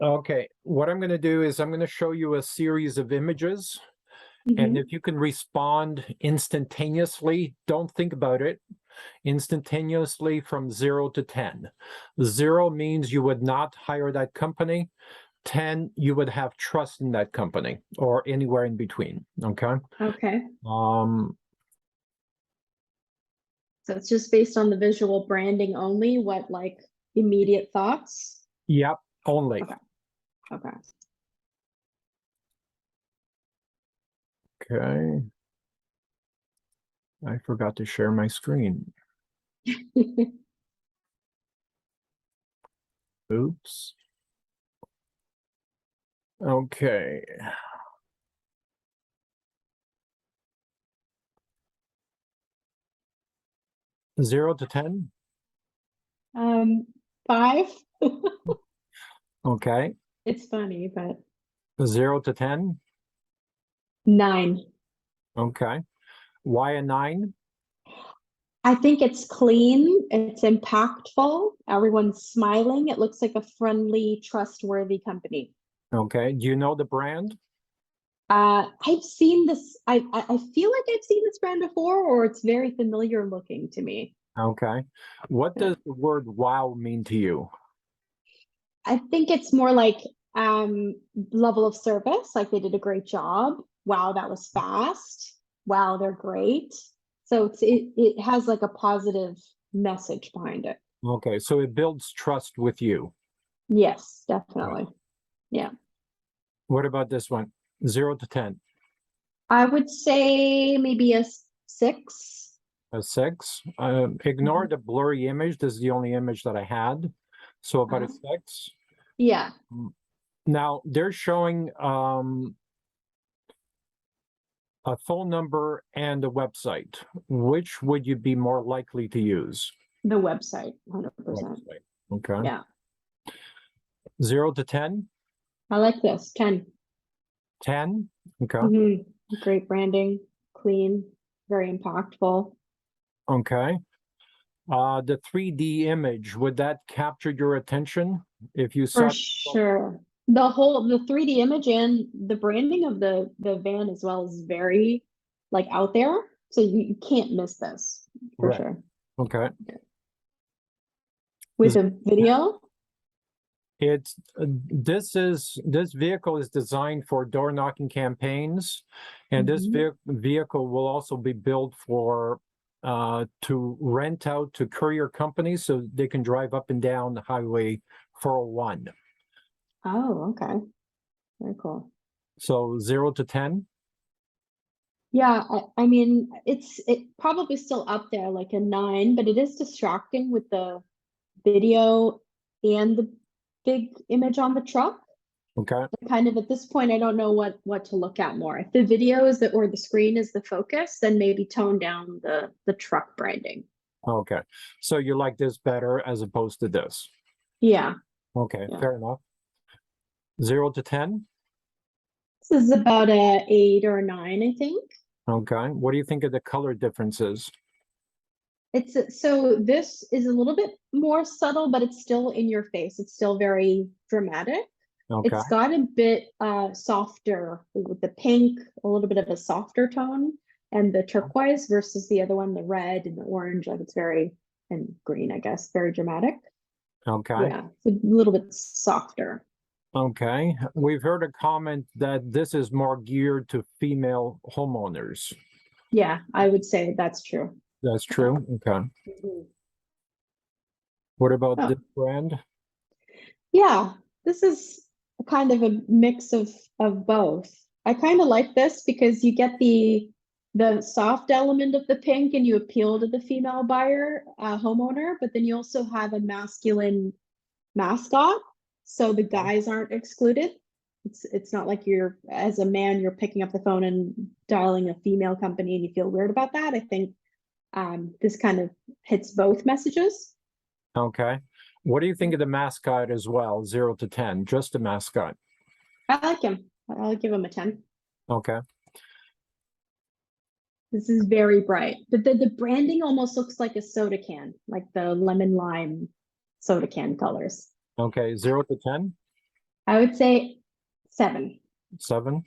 Okay, what I'm going to do is I'm going to show you a series of images, and Mhm. if you can respond instantaneously, don't think about it, instantaneously from 0 to 10. 0 means you would not hire that company. 10, you would have trust in that company, or anywhere in between. Okay. Okay. Um, So it's just based on the visual branding only, what like immediate thoughts? yep, only. Okay. Okay. Okay. I forgot to share my screen. Oops. Okay. 0 to 10. 5. Okay. It's funny, but 0 to 10. 9. Okay. Why a 9? I think it's clean, it's impactful, everyone's smiling, it looks like a friendly, trustworthy company. Okay. Do you know the brand? I've seen this, I feel like I've seen this brand before, or it's very familiar looking to me. Okay. What Yeah. does the word wow mean to you? I think it's more like level of service, like they did a great job. Wow, that was fast. Wow, they're great. So it has like a positive message behind it. Okay. So it builds trust with you. Yes, Good. definitely. Yeah. What about this one? 0 to 10. I would say maybe a 6. A 6. Ignore Mhm. the blurry image. This is the only image that I had. So about a Uh, 6. yeah. Now they're showing a phone number and a website. Which would you be more likely to use? The website, 100%. Website. Okay. Yeah. 0 to 10. I like this. 10. 10. Okay. Great branding, clean, very impactful. Okay. The 3D image, would that capture your attention if you For saw? sure. The 3D image and the branding of the van as well is very like out there. So you can't miss this for Right. sure. Okay. With a video. It's this vehicle is designed for door knocking campaigns, and this Mhm. vehicle will also be built for to rent out to courier companies so they can drive up and down the highway 401. Oh, okay. Very cool. So 0 to 10. Yeah, I mean it probably still up there like a 9, but it is distracting with the video and the big image on the truck. Okay. Kind of at this point, I don't know what to look at more. If the video is the or the screen is the focus, then maybe tone down the truck branding. Okay. So you like this better as opposed to this. Yeah, Okay, yeah. fair enough. 0 to 10. This is about a 8 or a 9, I think. Okay. What do you think of the color differences? So this is a little bit more subtle, but it's still in your face. It's still very dramatic. Okay. It's got a bit softer with the pink, a little bit of a softer tone, and the turquoise versus the other one, the red and the orange, like it's very, and green, I guess, very dramatic. Okay. Yeah, it's a little bit softer. Okay. We've heard a comment that this is more geared to female homeowners. Yeah, I would say that's true. That's Yeah. true. Okay. Mhm. What about Oh, this brand? yeah, this is kind of a mix of both. I kind of like this because you get the soft element of the pink and you appeal to the female buyer, homeowner, but then you also have a masculine mascot, so the guys aren't excluded. It's not like you're as a man you're picking up the phone and dialing a female company and you feel weird about that. I think this kind of hits both messages. Okay. What do you think of the mascot as well? 0 to 10, just the mascot. I like him. I'll give him a 10. Okay. This is very bright. But the branding almost looks like a soda can, like the lemon lime soda can colors. Okay. 0 to 10. I would say 7. 7.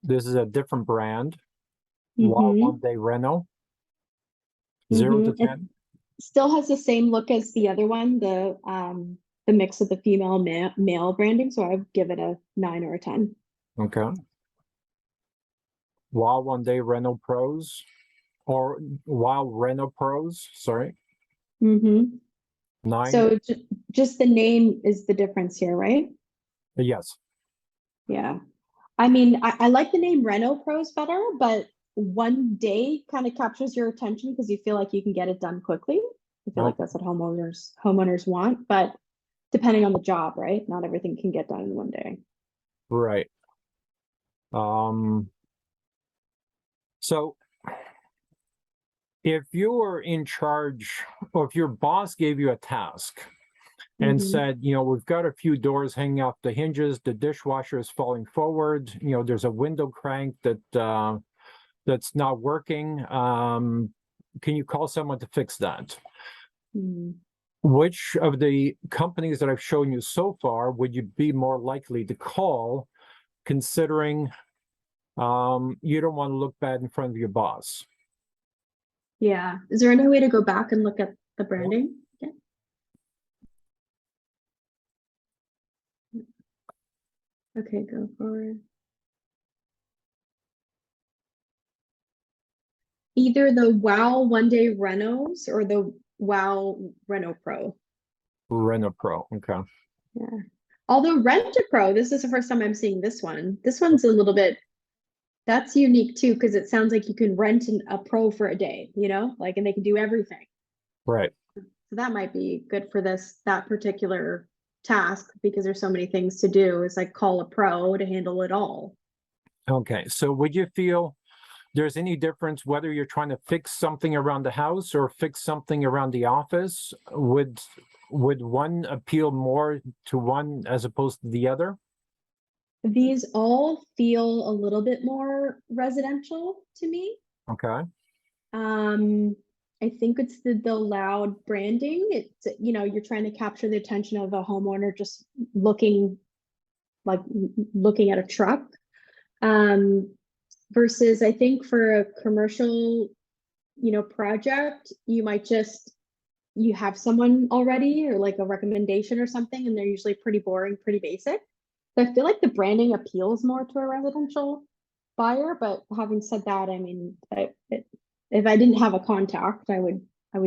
This is a different brand. Wow, Mm-hmm. One Day Reno. 0 to Mm-hmm. It 10. still has the same look as the other one, the mix of the female male branding. So I would give it a 9 or a 10. Okay. Wow, One Day Reno Pros, or Wow Reno Pros. Sorry, Mm-hmm. 9. So just the name is the difference here, right? Yes. Yeah. I mean, I like the name Reno Pros better, but one day kind of captures your attention because you feel like you can get it done quickly. I feel like that's what homeowners want, but depending on the job, right? Not everything can get done in one day. Right. So if you were in charge, or if your boss gave you a task and Mhm. said, we've got a few doors hanging off the hinges, the dishwasher is falling forward, there's a window crank that's not working. Can you call someone to fix that? Mm. Which of the companies that I've shown you so far would you be more likely to call, considering you don't want to look bad in front of your boss? Yeah. Is there any way to go back and look at the branding? Yeah. Okay, go forward. Either the Wow One Day Renos or the Wow Reno Pro. Reno Pro. Okay. Yeah. Although Rent a Pro, this is the first time I'm seeing this one. This one's a little bit, that's unique too, because it sounds like you can rent a pro for a day, like, and they can do everything. Right. So that might be good for that particular task because there's so many things to do. It's like call a pro to handle it all. Okay. So would you feel there's any difference whether you're trying to fix something around the house or fix something around the office? Would one appeal more to one as opposed to the other? These all feel a little bit more residential to me. Okay. Um, I think it's the loud branding. It's, you're trying to capture the attention of a homeowner just looking like looking at a truck. Versus I think for a commercial, project, you have someone already or like a recommendation or something, and they're usually pretty boring, pretty basic. So I feel like the branding appeals more to a residential buyer, but having said that, I mean, if I didn't have a contact, I would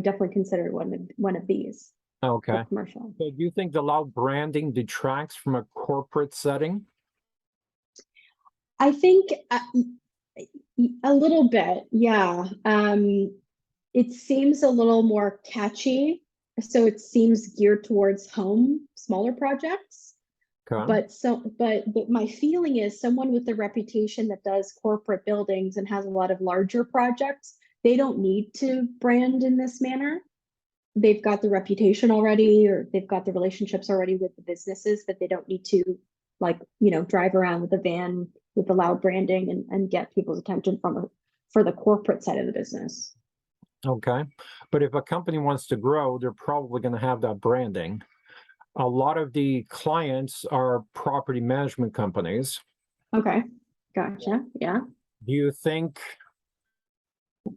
definitely consider one of these for Okay. commercial. So do you think the loud branding detracts from a corporate setting? I think a little bit, yeah. It seems a little more catchy, so it seems geared towards smaller projects. Okay. But my feeling is someone with a reputation that does corporate buildings and has a lot of larger projects, they don't need to brand in this manner. They've got the reputation already, or they've got the relationships already with the businesses that they don't need to, like, drive around with a van with the loud branding and get people's attention for the corporate side of the business. Okay. But if a company wants to grow, they're probably going to have that branding. A lot of the clients are property management companies. Okay, gotcha. Yeah. Do you think,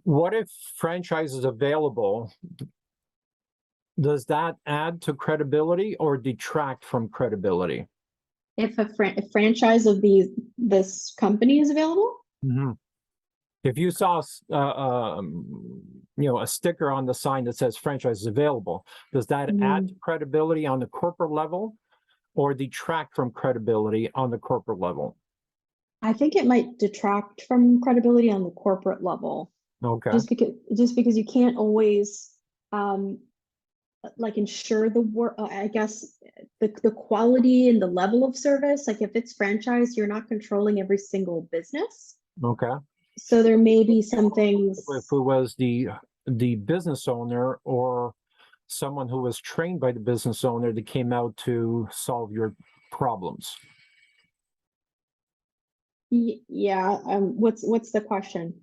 what if franchise is available? Does that add to credibility or detract from credibility? If a franchise of this company is available. Mhm. If you saw, a sticker on the sign that says franchise is available, does that add to credibility on the corporate level or detract from credibility on the corporate level? I think it might detract from credibility on the corporate level, Okay. just because you can't always like ensure the work. I guess the quality and the level of service. Like if it's franchise, you're not controlling every single business. Okay. So there may be some things. If it was the business owner or someone who was trained by the business owner that came out to solve your problems. Yeah. What's the question?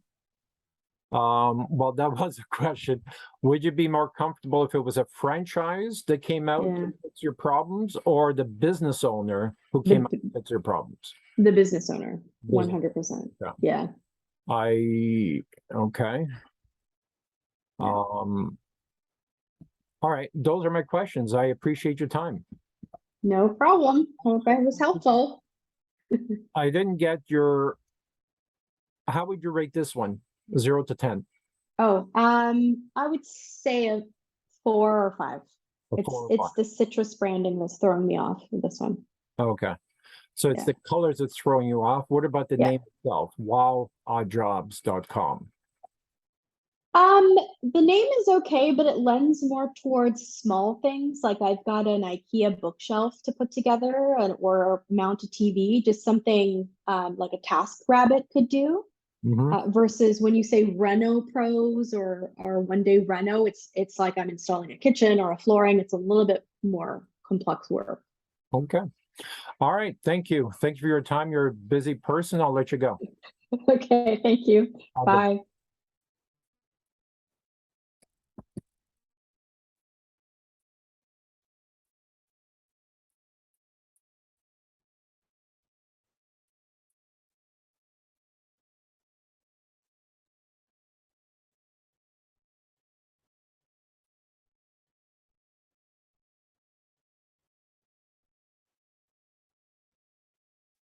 Well, that was a question. Would you be more comfortable if it was a franchise that came out Yeah. to fix your problems, or the business owner who The, came out to fix your problems? the business owner, Business. 100%. Yeah. Yeah. Okay. Yeah. All right. Those are my questions. I appreciate your time. No problem. Hope I was helpful. I didn't get how would you rate this one? 0 to 10? Oh, I would say a 4 or 5. A It's 4 or it's 5? the citrus branding that's throwing me off with this one. Okay. So it's Yeah. the colors that's throwing you off. What about the Yeah. name itself? WowOddJobs.com. The name is okay, but it lends more towards small things. Like I've got an IKEA bookshelf to put together or mount a TV, just something like a TaskRabbit could do. Mhm. Versus when you say Reno Pros or One Day Reno, it's like I'm installing a kitchen or a flooring. It's a little bit more complex work. Okay. All right. Thank you. Thank you for your time. You're a busy person. I'll let you go. Okay, thank you. Bye-bye. Bye.